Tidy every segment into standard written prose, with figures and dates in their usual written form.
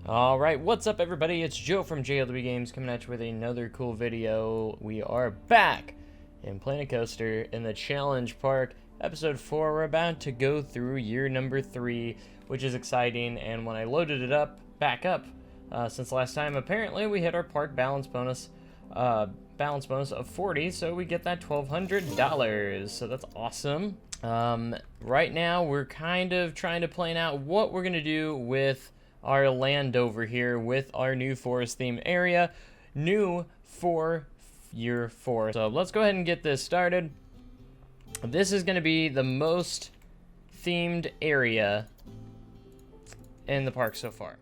Alright, what's up everybody? It's Joe from JLW Games coming at you with another cool video. We are back in Planet Coaster in the Challenge Park, episode 4. We're about to go through year number 3, which is exciting, and when I loaded it back up, since last time, apparently we hit our park balance bonus of 40, so we get that $1,200, so that's awesome. Right now we're kind of trying to plan out what we're gonna do with our land over here with our new forest theme area, new for year 4. So let's go ahead and get this started. This is gonna be the most themed area in the park so far.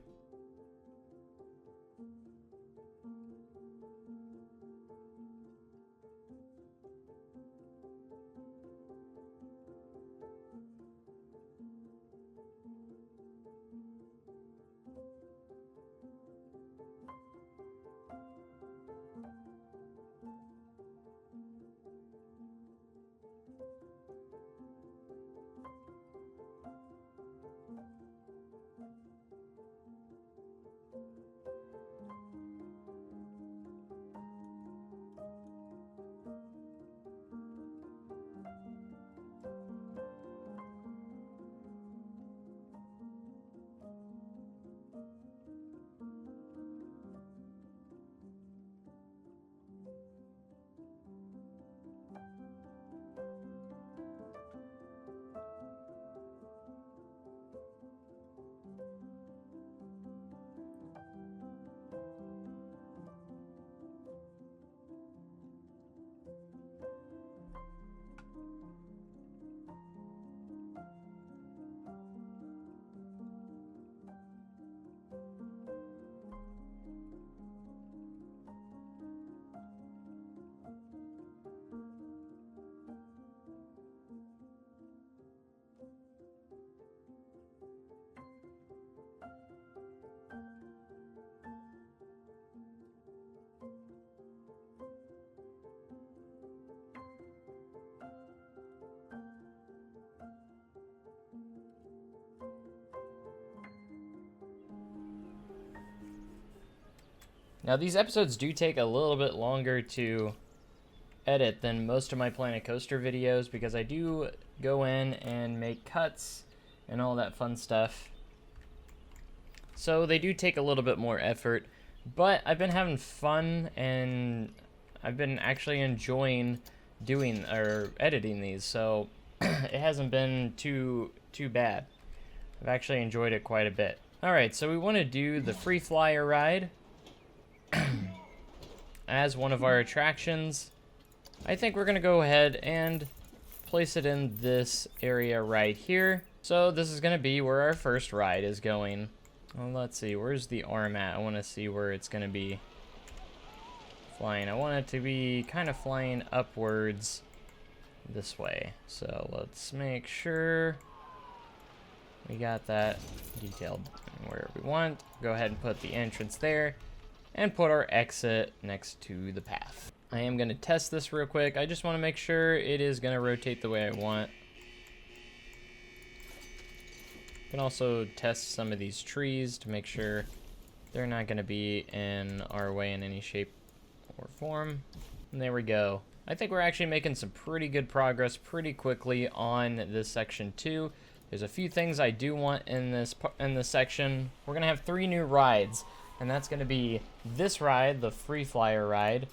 Now these episodes do take a little bit longer to edit than most of my Planet Coaster videos because I do go in and make cuts and all that fun stuff. So they do take a little bit more effort, but I've been having fun and I've been actually enjoying doing or editing these, so it hasn't been too bad. I've actually enjoyed it quite a bit. Alright, so we want to do the free flyer ride as one of our attractions. I think we're gonna go ahead and place it in this area right here. So this is gonna be where our first ride is going. Well, let's see, where's the arm at? I want to see where it's gonna be flying. I want it to be kind of flying upwards this way. So let's make sure we got that detailed where we want. Go ahead and put the entrance there and put our exit next to the path. I am going to test this real quick. I just want to make sure it is going to rotate the way I want. You can also test some of these trees to make sure they're not going to be in our way in any shape or form. And there we go. I think we're actually making some pretty good progress pretty quickly on this section 2. There's a few things I do want in this section. We're going to have 3 new rides. And that's going to be this ride, the free flyer ride.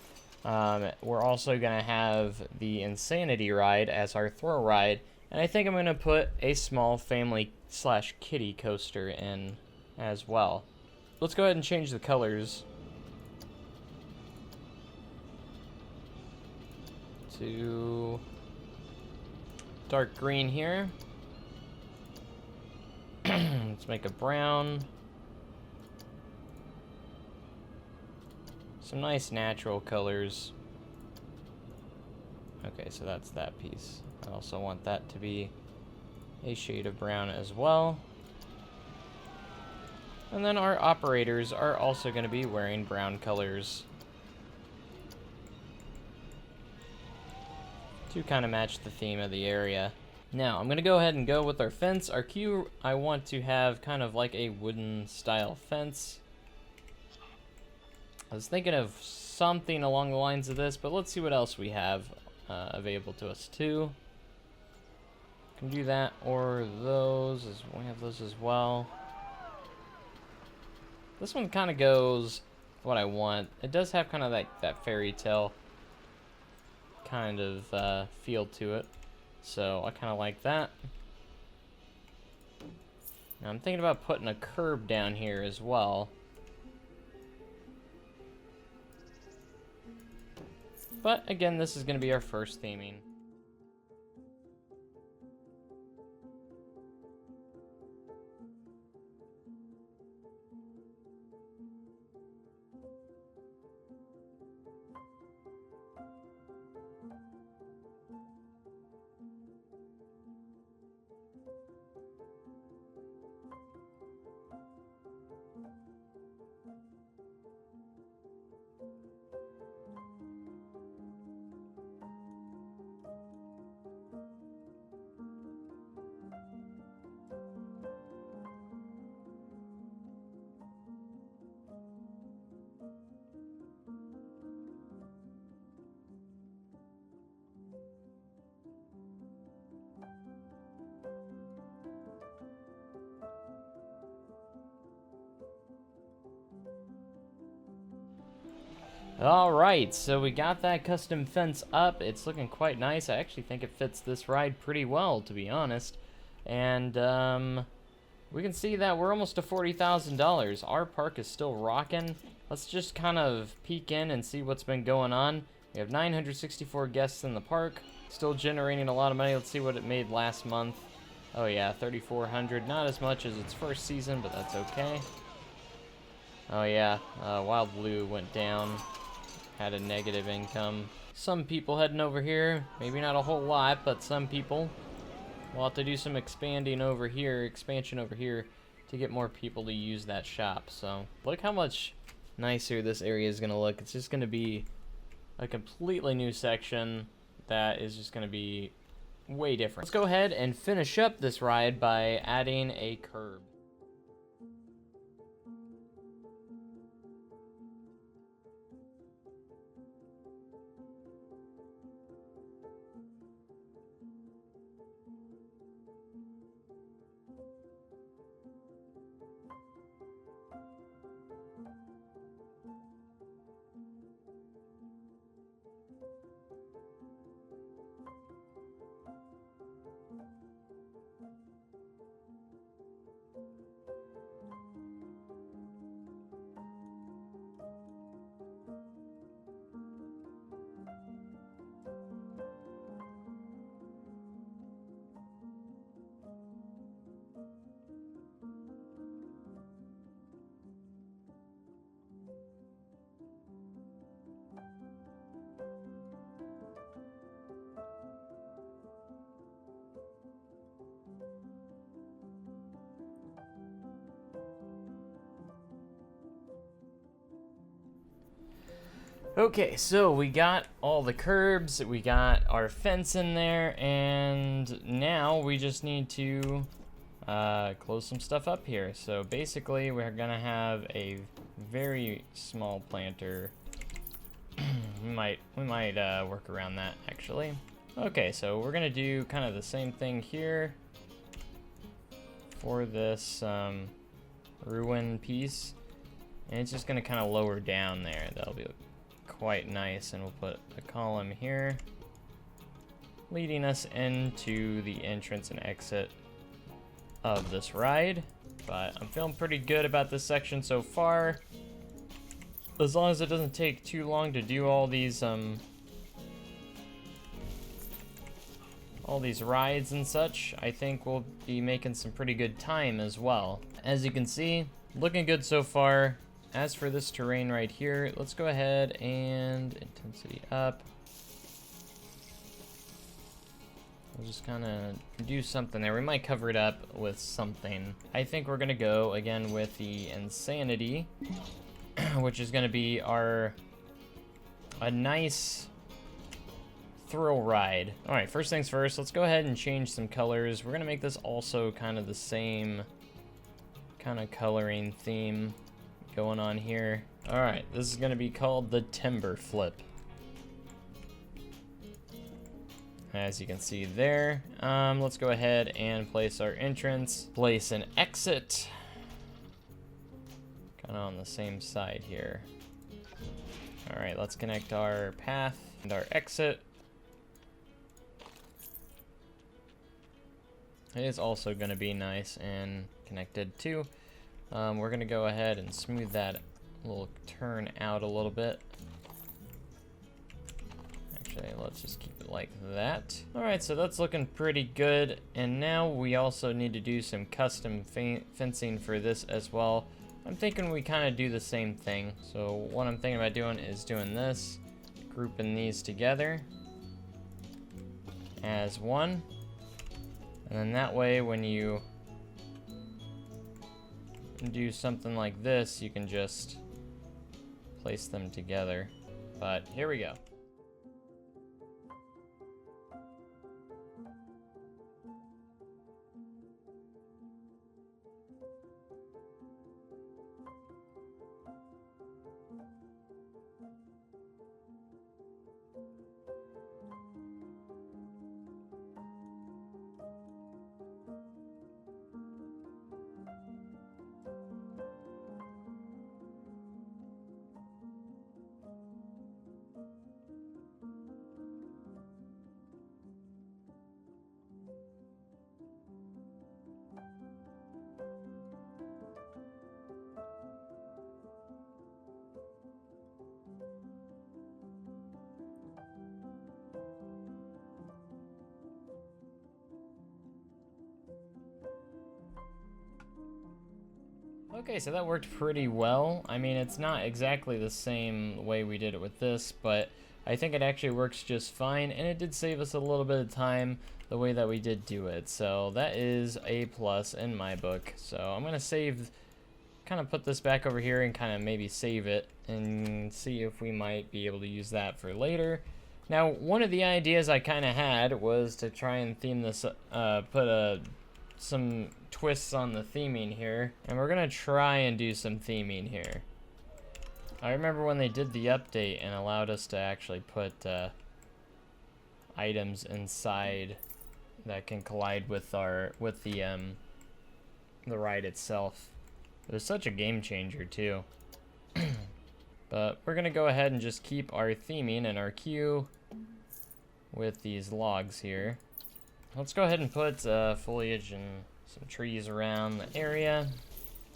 We're also going to have the insanity ride as our thrill ride. And I think I'm going to put a small family/kiddie coaster in as well. Let's go ahead and change the colors to dark green here. Let's make a brown. Some nice natural colors. Okay, so that's that piece. I also want that to be a shade of brown as well. And then our operators are also going to be wearing brown colors to kind of match the theme of the area. Now, I'm going to go ahead and go with our fence. Our queue, I want to have kind of like a wooden style fence. I was thinking of something along the lines of this, but let's see what else we have available to us too. Can do that, or those. We have those as well. This one kind of goes what I want. It does have kind of that fairy tale kind of feel to it, so I kind of like that. Now I'm thinking about putting a curb down here as well. But again, this is going to be our first theming. Alright, so we got that custom fence up. It's looking quite nice. I actually think it fits this ride pretty well, to be honest. And we can see that we're almost to $40,000. Our park is still rocking. Let's just kind of peek in and see what's been going on. We have 964 guests in the park, still generating a lot of money. Let's see what it made last month. Oh yeah, 3,400. Not as much as its first season, but that's okay. Oh yeah, Wild Blue went down. Had a negative income. Some people heading over here. Maybe not a whole lot, but some people. We'll have to do some expansion over here to get more people to use that shop. So look how much nicer this area is gonna look. It's just gonna be a completely new section that is just gonna be way different. Let's go ahead and finish up this ride by adding a curb. Okay, so we got all the curbs, we got our fence in there, and now we just need to close some stuff up here. So basically, we're gonna have a very small planter. we might work around that actually. Okay, so we're gonna do kind of the same thing here for this ruin piece, and it's just gonna kind of lower down there. That'll be quite nice, and we'll put a column here leading us into the entrance and exit of this ride. But I'm feeling pretty good about this section so far, as long as it doesn't take too long to do all these rides and such. I think we'll be making some pretty good time as well. As you can see, looking good so far. As for this terrain right here, let's go ahead and intensity up. We'll just kind of do something there. We might cover it up with something. I think we're gonna go again with the insanity, which is gonna be a nice thrill ride. All right, first things first, let's go ahead and change some colors. We're gonna make this also kind of the same kind of coloring theme. going on here. All right, this is gonna be called the timber flip. As you can see there, let's go ahead and place our entrance, place an exit, kind of on the same side here. All right, let's connect our path and our exit. It is also going to be nice and connected too. We're going to go ahead and smooth that little turn out a little bit. Actually, let's just keep it like that. All right, so that's looking pretty good. And now we also need to do some custom fencing for this as well. I'm thinking we kind of do the same thing. So what I'm thinking about doing is doing this, grouping these together as one. And then that way, when you do something like this, you can just place them together. But here we go. Okay, so that worked pretty well. I mean, it's not exactly the same way we did it with this, but I think it actually works just fine, and it did save us a little bit of time the way that we did do it. So that is a plus in my book. So I'm gonna save, kind of put this back over here and kind of maybe save it and see if we might be able to use that for later. Now, one of the ideas I kind of had was to try and theme this, put some twists on the theming here, and we're gonna try and do some theming here. I remember when they did the update and allowed us to actually put items inside that can collide with the ride itself. It was such a game changer too. But we're gonna go ahead and just keep our theming and our queue with these logs here. Let's go ahead and put foliage and some trees around the area.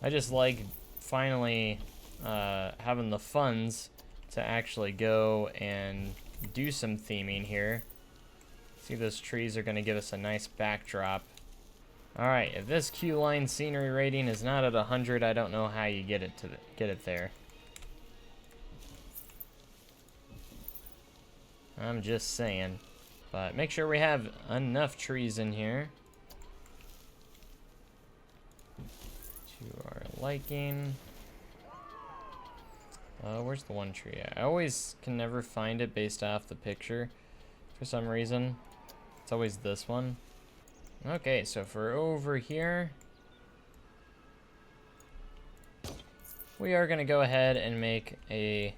I just like finally having the funds to actually go and do some theming here. See, those trees are going to give us a nice backdrop. Alright, if this queue line scenery rating is not at 100, I don't know how you get it there. I'm just saying. But make sure we have enough trees in here to our liking. Where's the one tree at? I always can never find it based off the picture for some reason. It's always this one. Okay, so for over here, we are going to go ahead and make a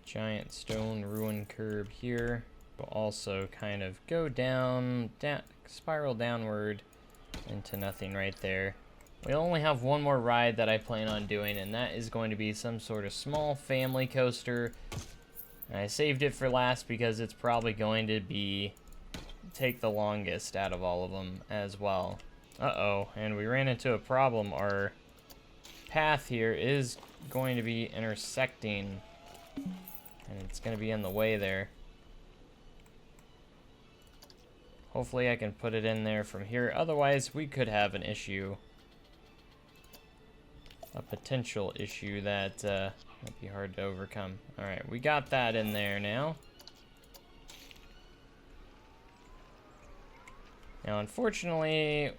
giant stone ruin curb here. We'll also kind of go down, spiral downward into nothing right there. We only have one more ride that I plan on doing, and that is going to be some sort of small family coaster. And I saved it for last because it's probably going to take the longest out of all of them as well. Uh-oh, and we ran into a problem. Our path here is going to be intersecting, and it's going to be in the way there. Hopefully I can put it in there from here. Otherwise, we could have an issue. A potential issue that might be hard to overcome. Alright, we got that in there now. Now, unfortunately,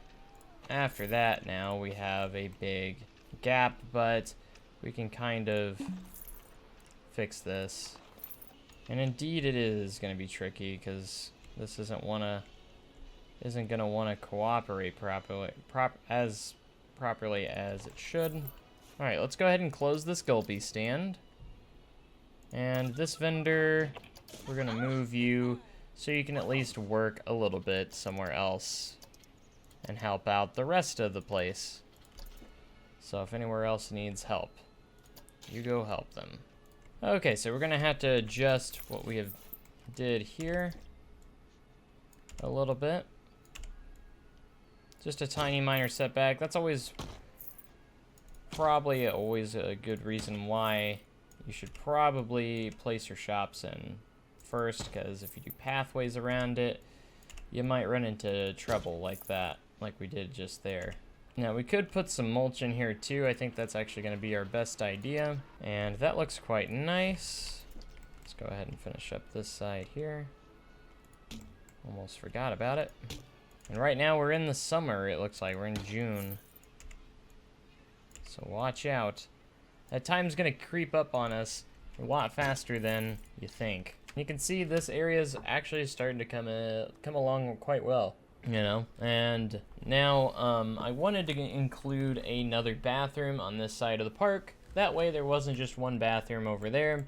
after that now, we have a big gap, but we can kind of fix this. And indeed it is going to be tricky, because this isn't going to want to cooperate properly, as properly as it should. Alright, let's go ahead and close this gulpy stand. And this vendor, we're gonna move you so you can at least work a little bit somewhere else and help out the rest of the place. So if anywhere else needs help, you go help them. Okay, so we're gonna have to adjust what we have did here a little bit. Just a tiny minor setback. That's probably always a good reason why you should probably place your shops in first, because if you do pathways around it, you might run into trouble like that, like we did just there. Now we could put some mulch in here too. I think that's actually going to be our best idea, and that looks quite nice. Let's go ahead and finish up this side here. Almost forgot about it. And right now we're in the summer, it looks like. We're in June. So watch out. That time's gonna creep up on us a lot faster than you think. You can see this area is actually starting to come along quite well, you know. And now I wanted to include another bathroom on this side of the park. That way there wasn't just one bathroom over there,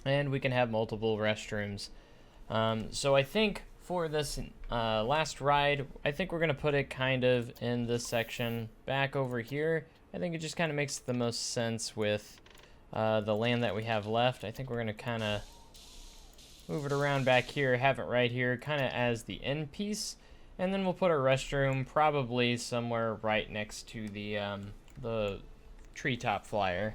and we can have multiple restrooms. So I think for this last ride, I think we're gonna put it kind of in this section back over here. I think it just kind of makes the most sense with the land that we have left. I think we're gonna kind of move it around back here, have it right here, kind of as the end piece, and then we'll put our restroom probably somewhere right next to the treetop flyer.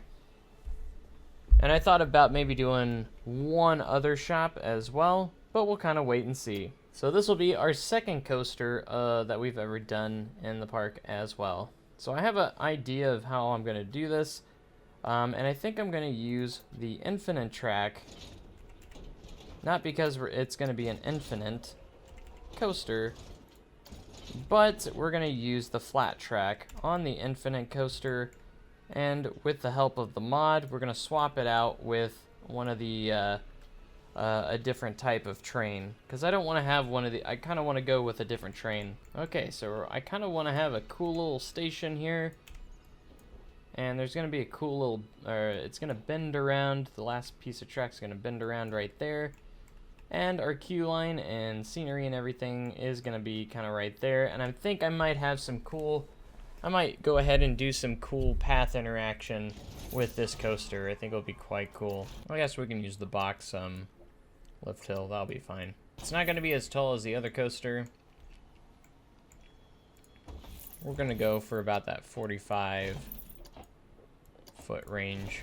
And I thought about maybe doing one other shop as well, but we'll kind of wait and see. So this will be our second coaster that we've ever done in the park as well. So I have an idea of how I'm going to do this, and I think I'm going to use the infinite track, not because it's going to be an infinite coaster, but we're going to use the flat track on the infinite coaster, and with the help of the mod, we're going to swap it out with one of the a different type of train, because I don't want to have one of the, I kind of want to go with a different train. Okay, so I kind of want to have a cool little station here, and there's going to be a cool little, it's going to bend around, the last piece of track's going to bend around right there, and our queue line and scenery and everything is going to be kind of right there, and I think I might have some cool, I might go ahead and do some cool path interaction with this coaster. I think it'll be quite cool. I guess we can use the box lift hill, that'll be fine. It's not going to be as tall as the other coaster. We're going to go for about that 45 foot range.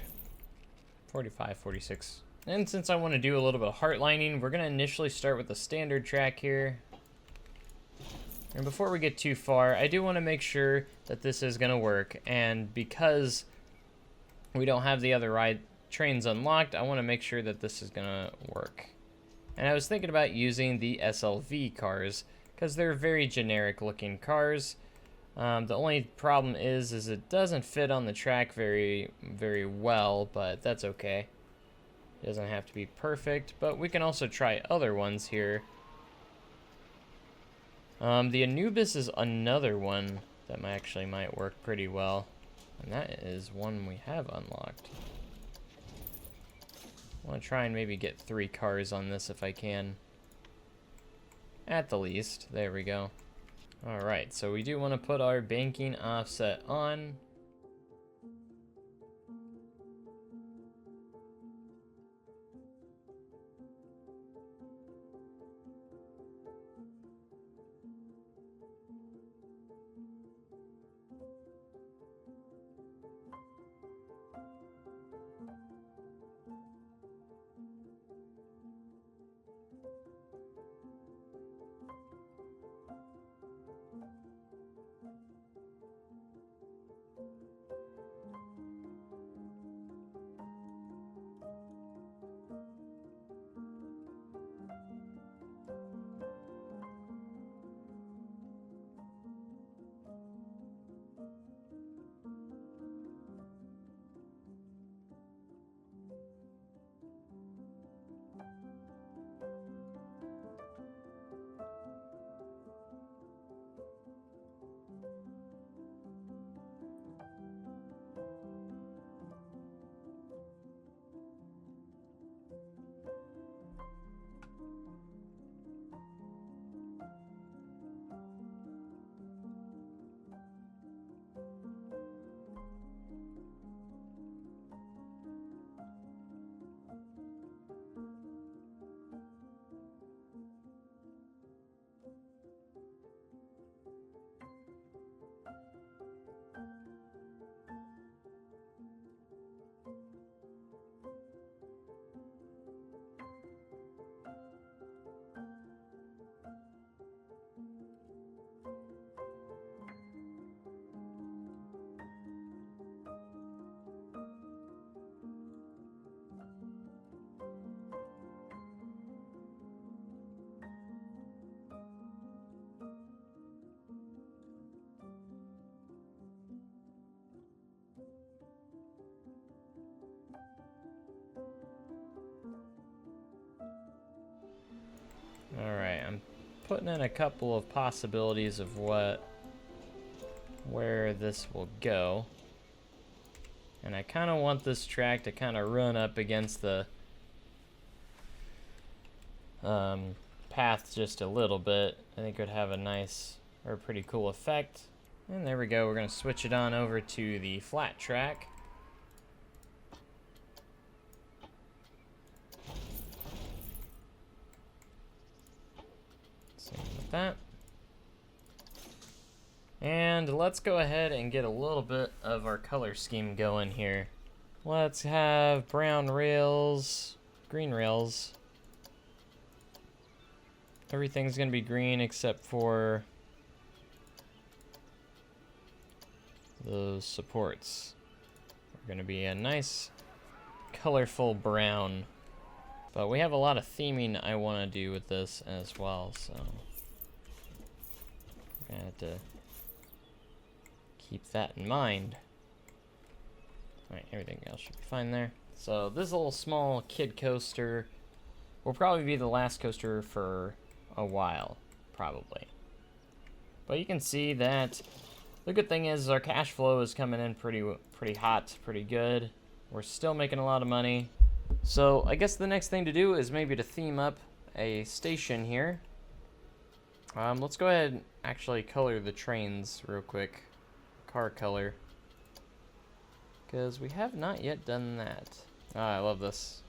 45, 46. And since I want to do a little bit of heart lining, we're going to initially start with the standard track here. And before we get too far, I do want to make sure that this is going to work. And because we don't have the other trains unlocked, I want to make sure that this is going to work. And I was thinking about using the SLV cars, because they're very generic looking cars. The only problem is it doesn't fit on the track very well, but that's okay. It doesn't have to be perfect, but we can also try other ones here. The Anubis is another one that actually might work pretty well, and that is one we have unlocked. I want to try and maybe get 3 cars on this if I can. At the least. There we go. Alright, so we do want to put our banking offset on. putting in a couple of possibilities of where this will go. And I kind of want this track to kind of run up against the path just a little bit. I think it would have a nice or pretty cool effect. And there we go. We're going to switch it on over to the flat track. Same with that. And let's go ahead and get a little bit of our color scheme going here. Let's have brown rails, green rails. Everything's going to be green except for those supports. Are going to be a nice colorful brown. But we have a lot of theming I want to do with this as well, so we're going to have to keep that in mind. Alright, everything else should be fine there. So this little small kid coaster will probably be the last coaster for a while, probably. But you can see that the good thing is our cash flow is coming in pretty hot, pretty good. We're still making a lot of money. So I guess the next thing to do is maybe to theme up a station here. Let's go ahead and actually color the trains real quick. Car color. Because we have not yet done that. Oh, I love this.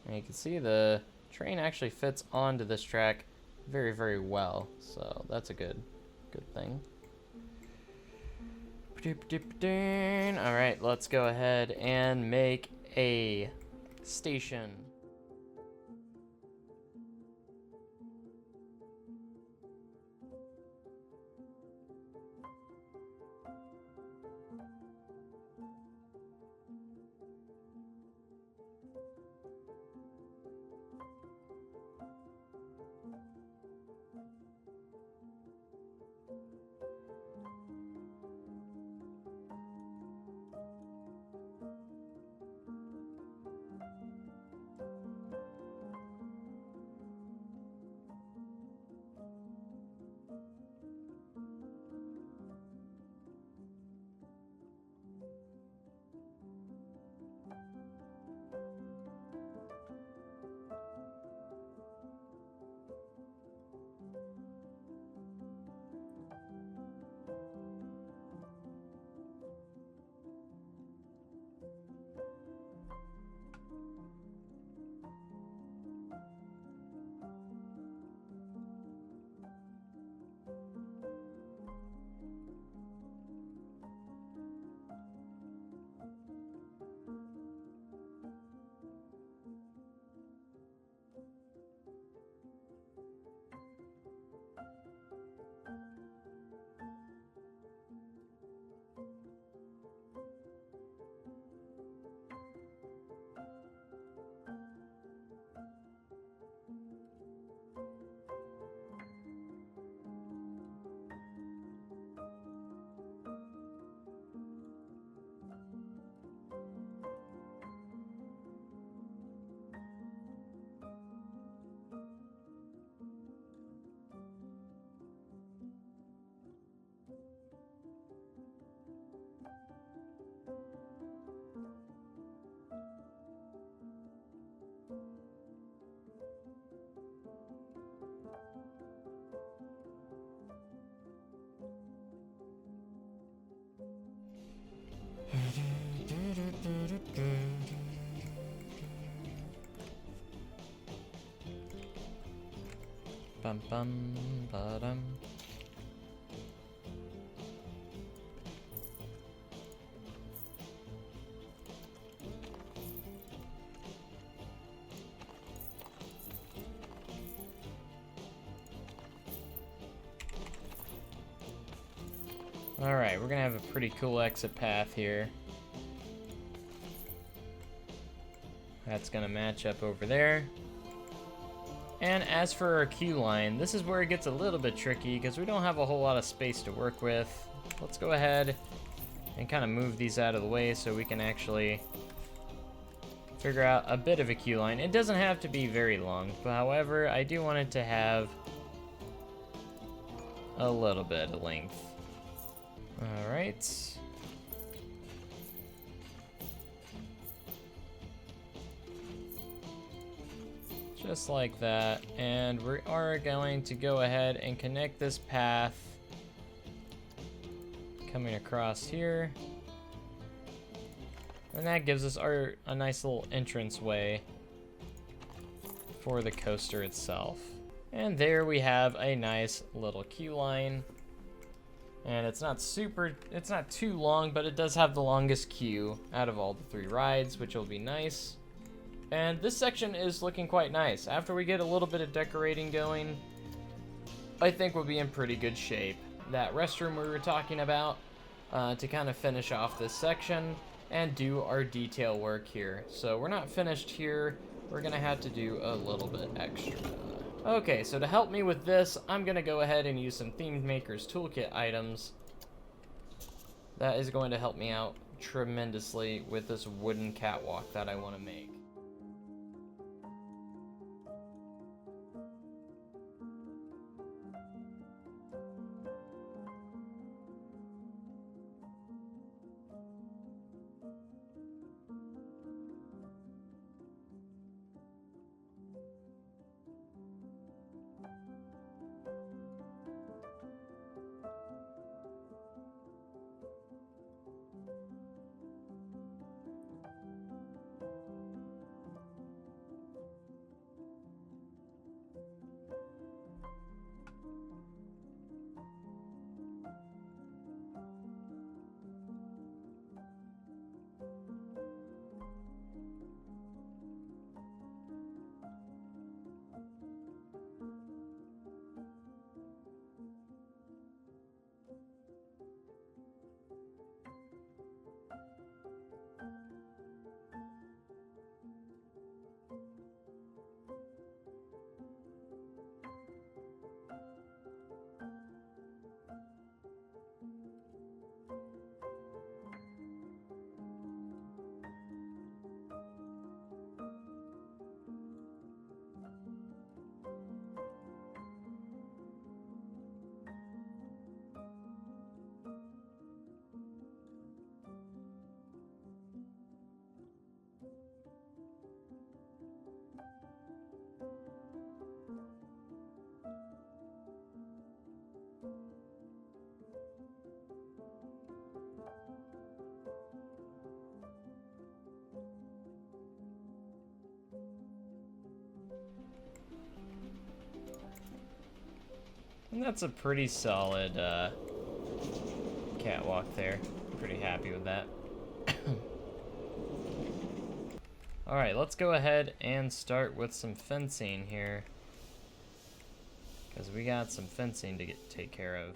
And you can see the train actually fits onto this track very, very well. So that's a good thing. Alright, let's go ahead and make a station. Bum bum ba-dum. Alright, we're gonna have a pretty cool exit path here. That's gonna match up over there. And as for our queue line, this is where it gets a little bit tricky because we don't have a whole lot of space to work with. Let's go ahead and kind of move these out of the way so we can actually figure out a bit of a queue line. It doesn't have to be very long, but however, I do want it to have a little bit of length. All right. Just like that, and we are going to go ahead and connect this path coming across here, and that gives us a nice little entrance way for the coaster itself. And there we have a nice little queue line, and it's not too long, but it does have the longest queue out of all the 3 rides, which will be nice. And this section is looking quite nice. After we get a little bit of decorating going, I think we'll be in pretty good shape. That restroom we were talking about to kind of finish off this section and do our detail work here. So we're not finished here. We're gonna have to do a little bit extra. Okay, so to help me with this, I'm gonna go ahead and use some Theme Maker's Toolkit items. That is going to help me out tremendously with this wooden catwalk that I want to make. And that's a pretty solid catwalk there. I'm pretty happy with that. Alright, let's go ahead and start with some fencing here, because we got some fencing to take care of.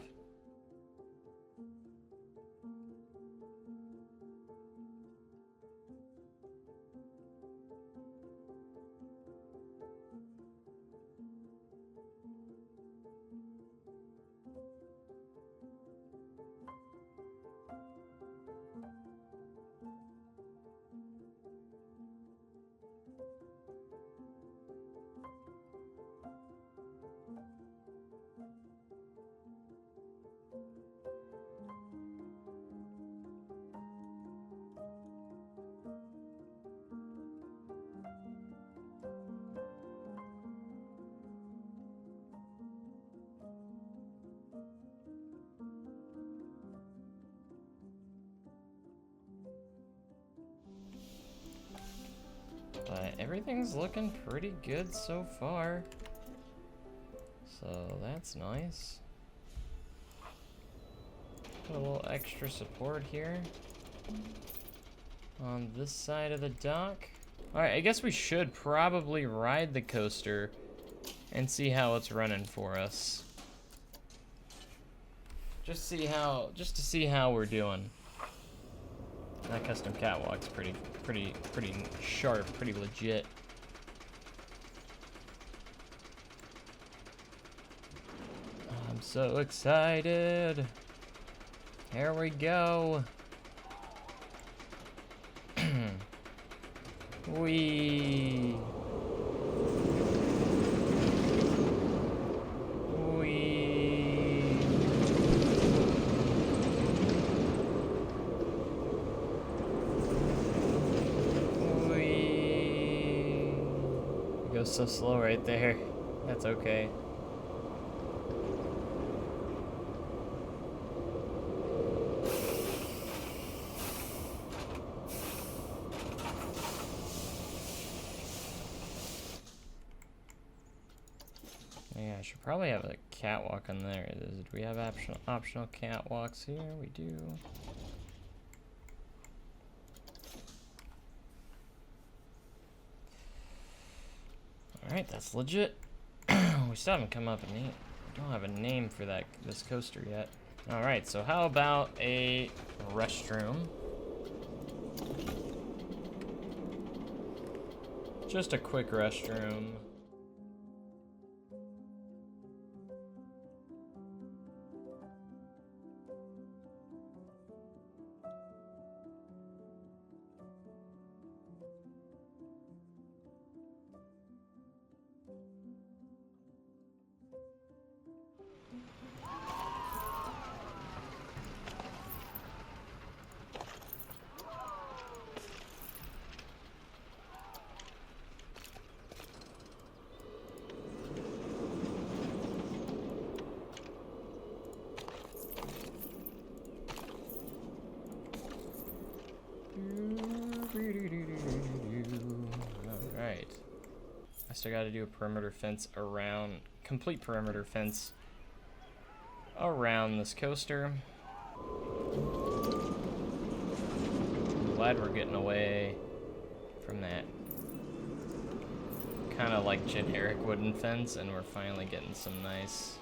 But everything's looking pretty good so far. So that's nice. Put a little extra support here on this side of the dock. Alright, I guess we should probably ride the coaster and see how it's running for us. Just to see how we're doing. That custom catwalk's pretty sharp, pretty legit. I'm so excited. Here we go. Wee. Wee. Wee. It goes so slow right there. That's okay. Yeah, I should probably have a catwalk on there. Do we have optional catwalks here? We do. Alright, that's legit. We still haven't come up with a name. We don't have a name for this coaster yet. Alright, so how about a restroom? Just a quick restroom. Alright. I still gotta do a perimeter fence around, complete perimeter fence around this coaster. I'm glad we're getting away from that kind of like generic wooden fence, and we're finally getting some nice,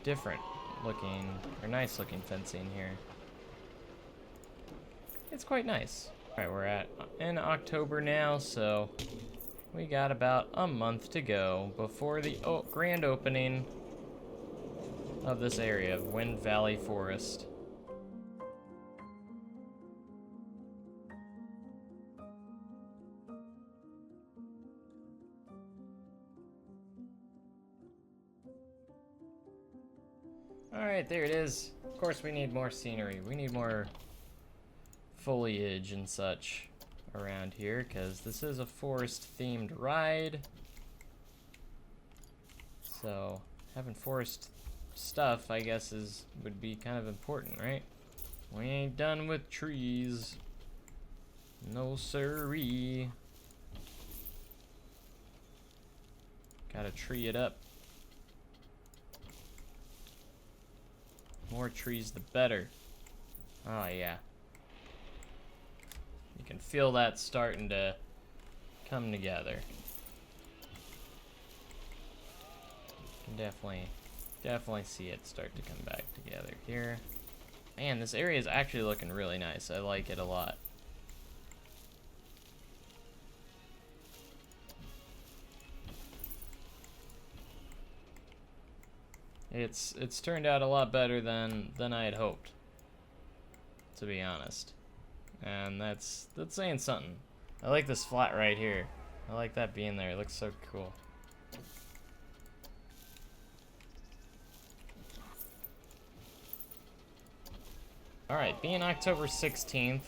different looking, or nice looking fencing here. It's quite nice. Alright, we're in October now, so we got about a month to go before the grand opening of this area of Wind Valley Forest. Alright, there it is. Of course we need more scenery. We need more foliage and such around here, because this is a forest themed ride. So having forest stuff, I guess, would be kind of important, right? We ain't done with trees. No siree. Gotta tree it up. More trees the better. Oh yeah. You can feel that starting to come together. You can definitely see it start to come back together here. Man, this area is actually looking really nice. I like it a lot. It's turned out a lot better than I had hoped, to be honest. And that's saying something. I like this flat right here. I like that being there. It looks so cool. Alright, being October 16th,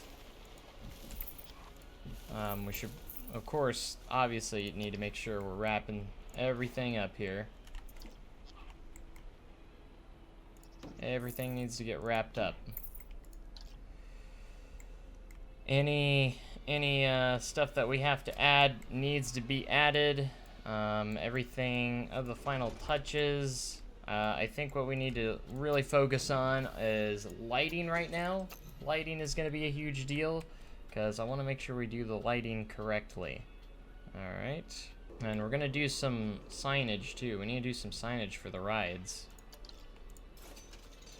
we should, of course, obviously need to make sure we're wrapping everything up here. Everything needs to get wrapped up. Any stuff that we have to add needs to be added. Everything of the final touches. I think what we need to really focus on is lighting right now. Lighting is going to be a huge deal, because I want to make sure we do the lighting correctly. Alright. And we're going to do some signage too. We need to do some signage for the rides.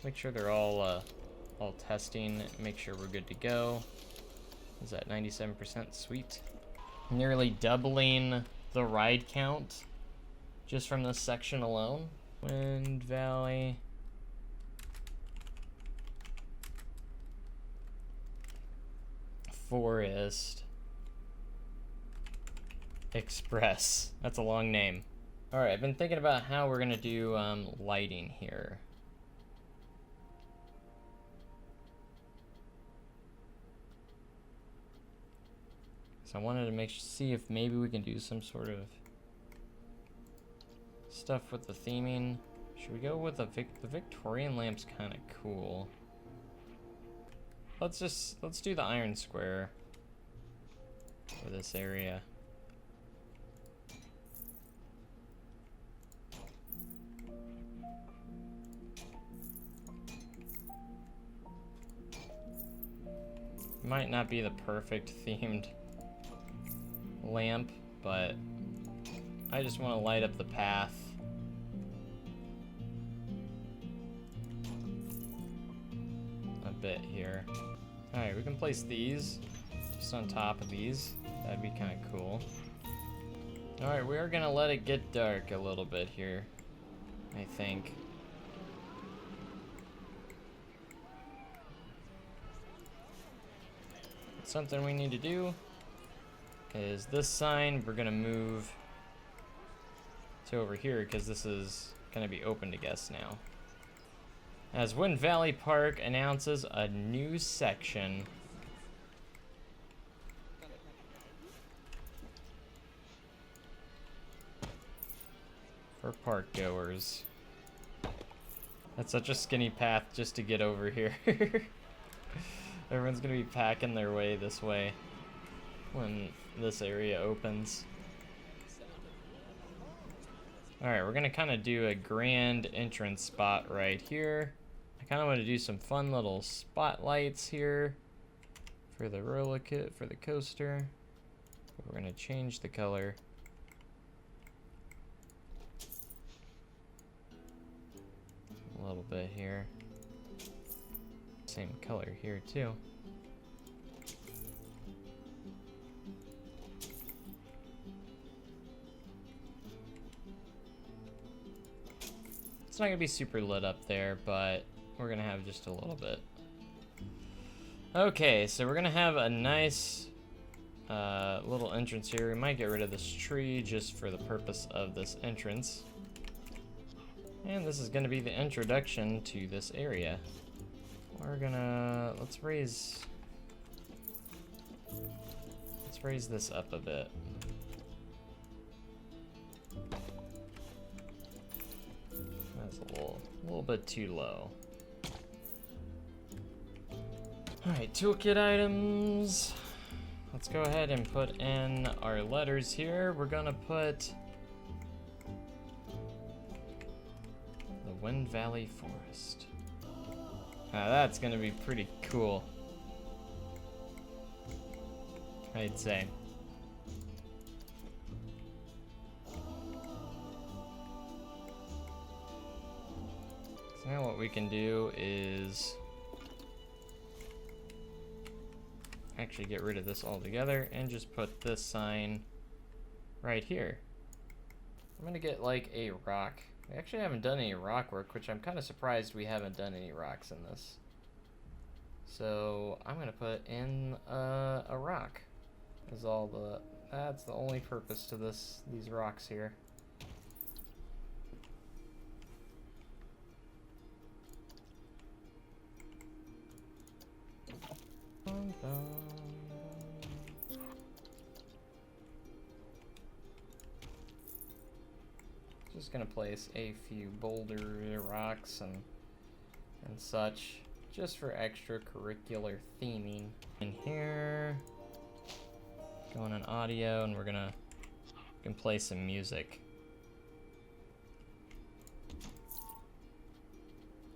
Make sure they're all testing. Make sure we're good to go. Is that 97%? Sweet. Nearly doubling the ride count just from this section alone. Wind Valley. Forest. Express. That's a long name. Alright, I've been thinking about how we're gonna do lighting here. So I wanted to see if maybe we can do some sort of stuff with the theming. Should we go with the Victorian lamp's kind of cool. Let's do the iron square for this area. Might not be the perfect themed lamp, but I just want to light up the path. A bit here. Alright, we can place these just on top of these. That'd be kind of cool. Alright, we are gonna let it get dark a little bit here, I think. Something we need to do is this sign we're gonna move to over here because this is gonna be open to guests now. As Wind Valley Park announces a new section. For park goers. That's such a skinny path just to get over here. Everyone's gonna be packing their way this way when this area opens. Alright, we're gonna kind of do a grand entrance spot right here. I kind of want to do some fun little spotlights here for the roller kit, for the coaster. We're gonna change the color. A little bit here. Same color here too. It's not gonna be super lit up there, but we're gonna have just a little bit. Okay, so we're gonna have a nice little entrance here. We might get rid of this tree just for the purpose of this entrance. And this is gonna be the introduction to this area. We're gonna, let's raise this up a bit. That's a little bit too low. Alright, toolkit items. Let's go ahead and put in our letters here. We're gonna put the Wind Valley Forest. Now that's gonna be pretty cool, I'd say. So now what we can do is actually get rid of this altogether and just put this sign right here. I'm gonna get like a rock. We actually haven't done any rock work, which I'm kind of surprised we haven't done any rocks in this. So I'm gonna put in a rock. That's the only purpose to these rocks here. Just gonna place a few boulder rocks and such, just for extracurricular theming. In here, going on audio, and we can play some music.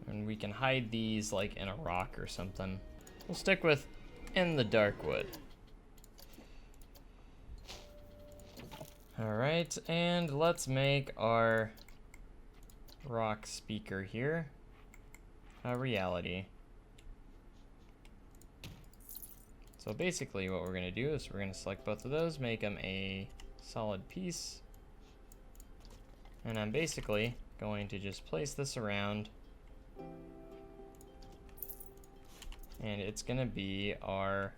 And we can hide these like in a rock or something. We'll stick with in the dark wood. Alright, and let's make our rock speaker here a reality. So basically what we're going to do is we're going to select both of those, make them a solid piece, and I'm basically going to just place this around, and it's going to be our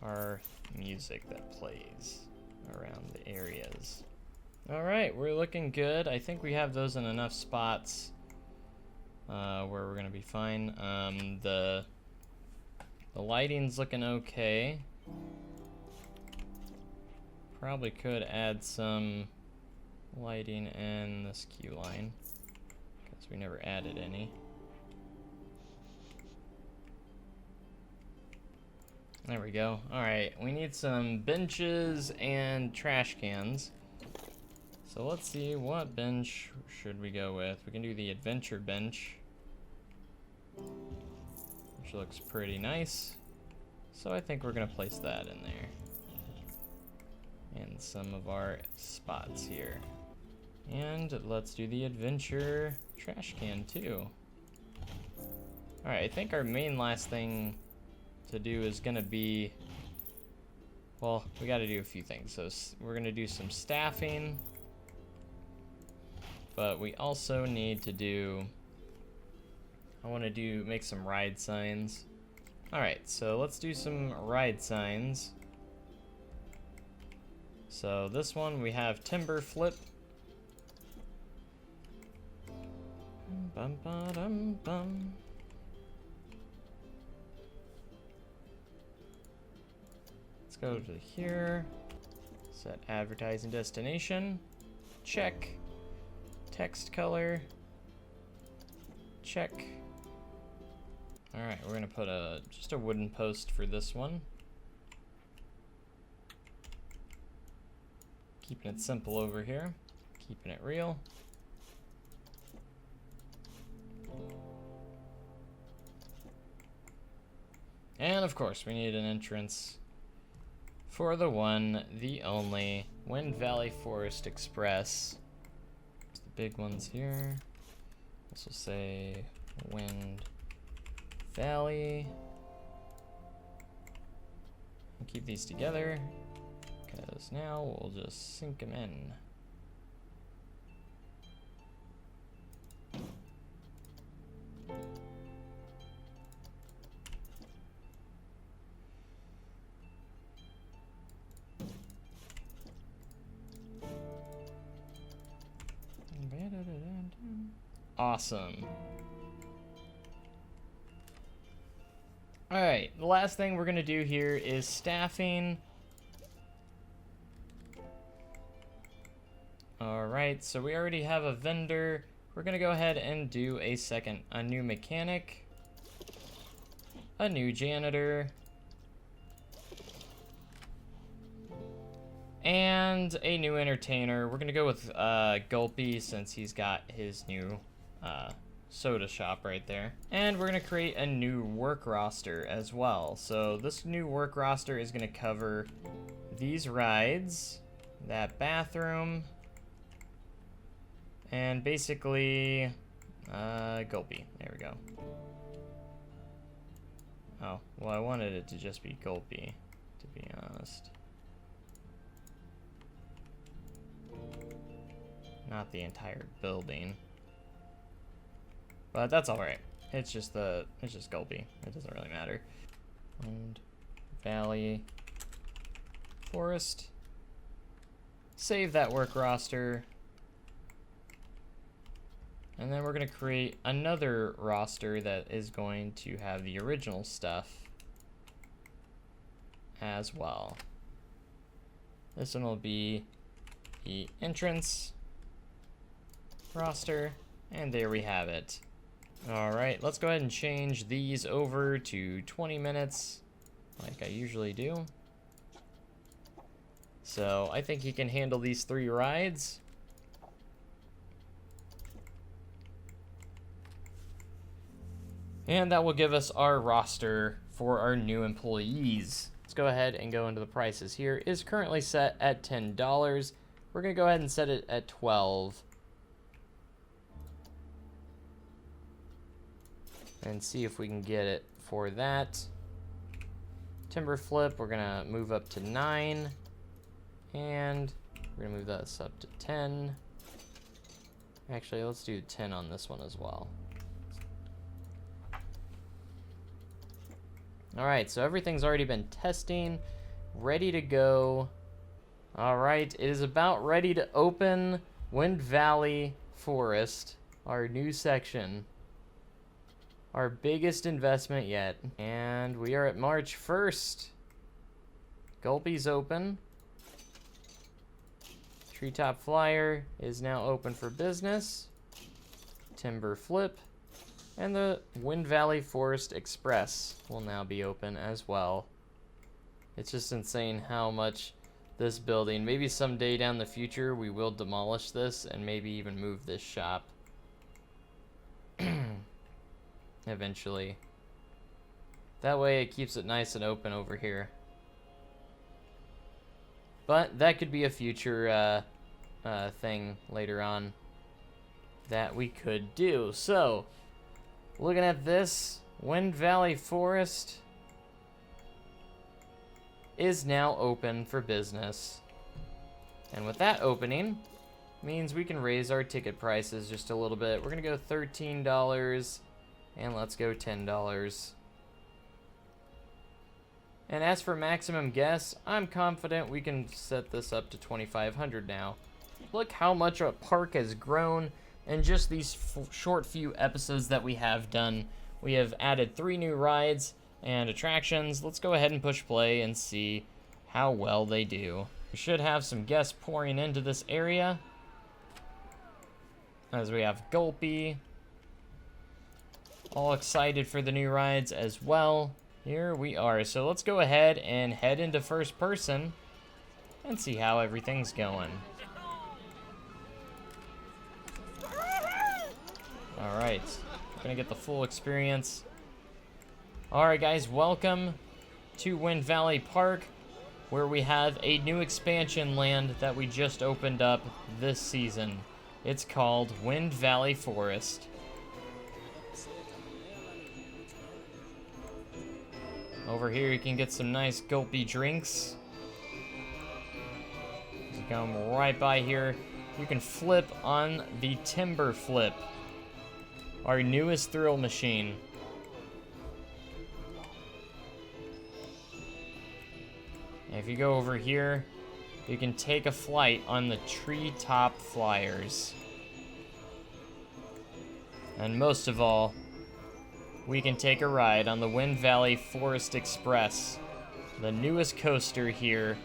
our music that plays around the areas. Alright, we're looking good. I think we have those in enough spots where we're gonna be fine. The lighting's looking okay. Probably could add some lighting in this queue line, because we never added any. There we go. Alright, we need some benches and trash cans. So let's see, what bench should we go with? We can do the adventure bench, which looks pretty nice. So I think we're gonna place that in there. And some of our spots here. And let's do the adventure trash can too. Alright, I think our main last thing to do is gonna be, well, we gotta do a few things. So we're gonna do some staffing, but we also need to do, I wanna make some ride signs. Alright, so let's do some ride signs. So this one we have timber flip. Bum, ba, dum, bum. Let's go to here. Set advertising destination. Check. Text color. Check. Alright, we're gonna put just a wooden post for this one. Keeping it simple over here. Keeping it real. And of course, we need an entrance for the one, the only, Wind Valley Forest Express. There's the big ones here. This will say Wind Valley. I'll keep these together, because now we'll just sink them in. Awesome. Alright, the last thing we're gonna do here is staffing. Alright, so we already have a vendor. We're gonna go ahead and do a new mechanic, a new janitor, and a new entertainer. We're gonna go with Gulpy, since he's got his new soda shop right there. And we're gonna create a new work roster as well. So this new work roster is gonna cover these rides, that bathroom, and basically Gulpy. There we go. Oh, well, I wanted it to just be Gulpy, to be honest. Not the entire building. But that's alright. It's just Gulpy. It doesn't really matter. And Valley Forest. Save that work roster. And then we're gonna create another roster that is going to have the original stuff as well. This one will be the entrance roster, and there we have it. Alright, let's go ahead and change these over to 20 minutes, like I usually do. So I think he can handle these 3 rides. And that will give us our roster for our new employees. Let's go ahead and go into the prices here. It is currently set at $10. We're gonna go ahead and set it at $12. And see if we can get it for that. Timber flip, we're gonna move up to 9. And we're gonna move this up to 10. Actually, let's do 10 on this one as well. Alright, so everything's already been testing, ready to go. Alright, it is about ready to open Wind Valley Forest, our new section. Our biggest investment yet. And we are at March 1st. Gulpy's open. Treetop Flyer is now open for business. Timber Flip. And the Wind Valley Forest Express will now be open as well. It's just insane how much this building, maybe someday down the future we will demolish this and maybe even move this shop. Eventually. That way it keeps it nice and open over here. But that could be a future thing later on that we could do. So, looking at this, Wind Valley Forest is now open for business. And with that opening, means we can raise our ticket prices just a little bit. We're gonna go $13, and let's go $10. And as for maximum guess, I'm confident we can set this up to 2,500 now. Look how much a park has grown in just these short few episodes that we have done. We have added 3 new rides and attractions. Let's go ahead and push play and see how well they do. We should have some guests pouring into this area, as we have Gulpy, all excited for the new rides as well. Here we are. So let's go ahead and head into first person and see how everything's going. Alright, gonna get the full experience. Alright guys, welcome to Wind Valley Park, where we have a new expansion land that we just opened up this season. It's called Wind Valley Forest. Over here you can get some nice Gulpy drinks. Just come right by here. You can flip on the Timber Flip, our newest thrill machine. And if you go over here, you can take a flight on the Treetop Flyers. And most of all, we can take a ride on the Wind Valley Forest Express, the newest coaster here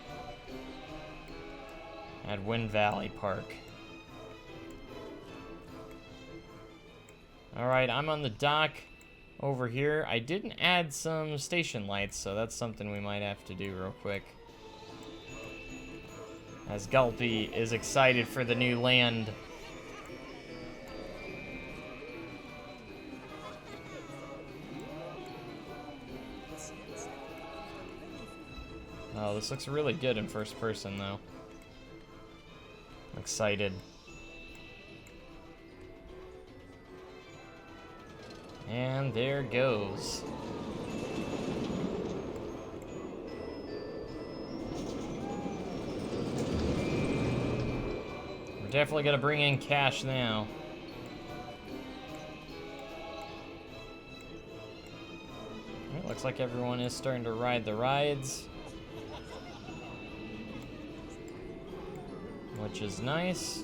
at Wind Valley Park. Alright, I'm on the dock over here. I didn't add some station lights, so that's something we might have to do real quick. As Gulpy is excited for the new land. Oh, this looks really good in first person, though. I'm excited. And there goes. We're definitely gonna bring in cash now. It looks like everyone is starting to ride the rides, which is nice.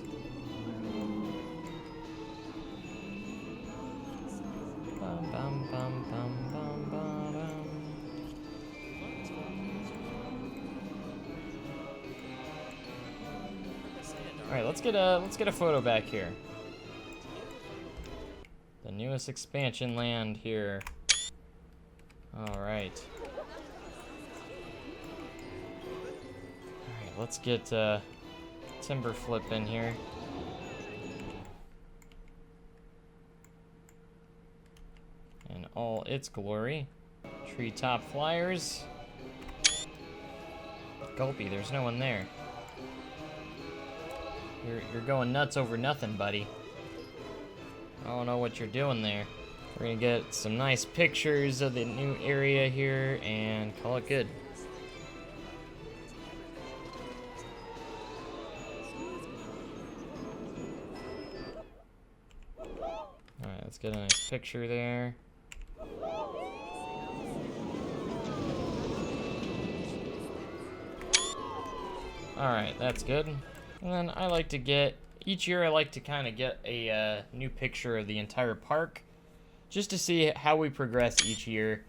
Bum, bum, bum, bum, bum, bum, bum. All right, let's get a photo back here. The newest expansion land here. All right. All right, let's get Timber Flip in here. In all its glory. Treetop Flyers. Gulpy, there's no one there. You're going nuts over nothing, buddy. I don't know what you're doing there. We're gonna get some nice pictures of the new area here and call it good. Alright, let's get a nice picture there. Alright, that's good. And then I like to get, each year I like to kind of get a new picture of the entire park, just to see how we progress each year.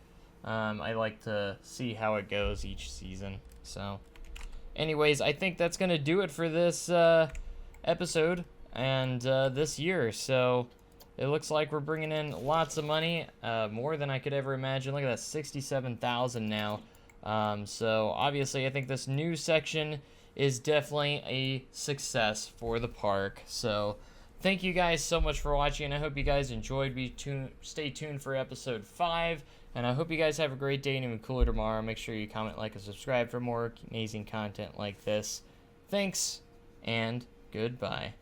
I like to see how it goes each season. So, anyways, I think that's going to do it for this episode and this year. So, it looks like we're bringing in lots of money, more than I could ever imagine. Look at that, 67,000 now. So, obviously, I think this new section is definitely a success for the park. So, thank you guys so much for watching. I hope you guys enjoyed. Stay tuned for episode 5. And I hope you guys have a great day and even cooler tomorrow. Make sure you comment, like, and subscribe for more amazing content like this. Thanks, and goodbye.